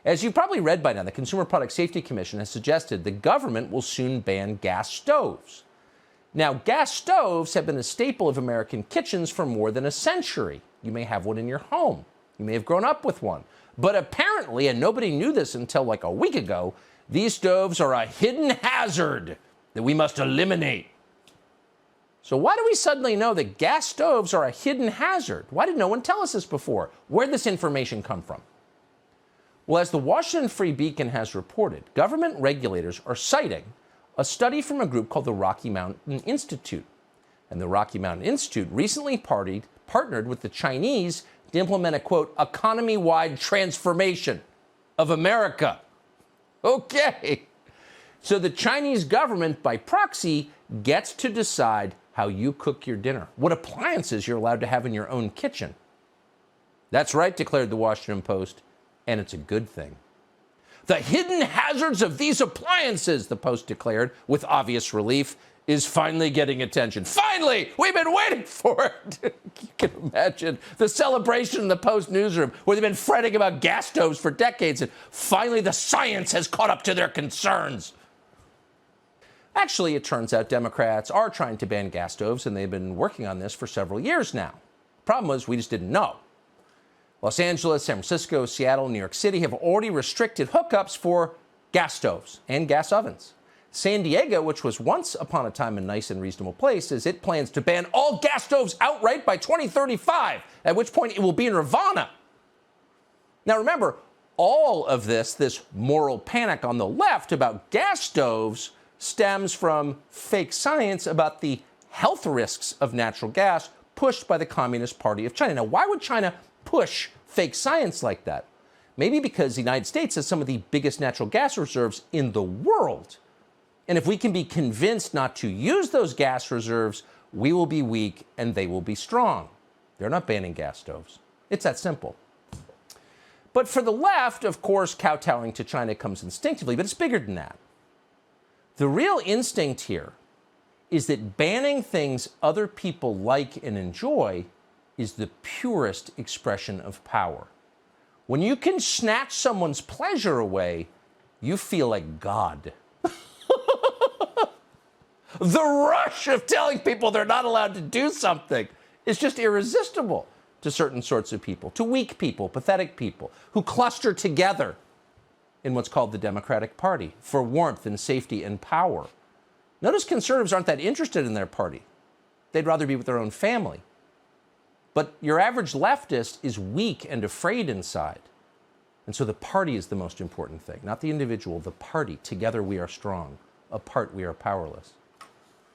As you've probably read by now, the Consumer Product Safety Commission has suggested the government will soon ban gas stoves. Now, gas stoves have been a staple of American kitchens for more than a century. You may have one in your home. You may have grown up with one. But apparently, and nobody knew this until like a week ago, these stoves are a hidden hazard that we must eliminate. So why do we suddenly know that gas stoves are a hidden hazard? Why did no one tell us this before? Where'd this information come from? Well, as the Washington Free Beacon has reported, government regulators are citing a study from a group called the Rocky Mountain Institute. And the Rocky Mountain Institute recently partnered with the Chinese to implement a, quote, economy-wide transformation of America. Okay. So the Chinese government, by proxy, gets to decide how you cook your dinner, what appliances you're allowed to have in your own kitchen. That's right, declared the Washington Post, and it's a good thing. The hidden hazards of these appliances, the Post declared with obvious relief, is finally getting attention. Finally! We've been waiting for it! You can imagine the celebration in the Post newsroom where they've been fretting about gas stoves for decades, and finally the science has caught up to their concerns. Actually, it turns out Democrats are trying to ban gas stoves, and they've been working on this for several years now. Problem was, we just didn't know. Los Angeles, San Francisco, Seattle, New York City have already restricted hookups for gas stoves and gas ovens. San Diego, which was once upon a time a nice and reasonable place, says it plans to ban all gas stoves outright by 2035, at which point it will be nirvana. Now remember, all of this moral panic on the left about gas stoves stems from fake science about the health risks of natural gas pushed by the Communist Party of China. Now, why would China push fake science like that? Maybe because the United States has some of the biggest natural gas reserves in the world. And if we can be convinced not to use those gas reserves, we will be weak and they will be strong. They're not banning gas stoves. It's that simple. But for the left, of course, kowtowing to China comes instinctively, but it's bigger than that. The real instinct here is that banning things other people like and enjoy is the purest expression of power. When you can snatch someone's pleasure away, you feel like God. The rush of telling people they're not allowed to do something is just irresistible to certain sorts of people, to weak people, pathetic people, who cluster together in what's called the Democratic Party for warmth and safety and power. Notice conservatives aren't that interested in their party. They'd rather be with their own family. But your average leftist is weak and afraid inside. And so the party is the most important thing, not the individual, the party. Together we are strong. Apart we are powerless.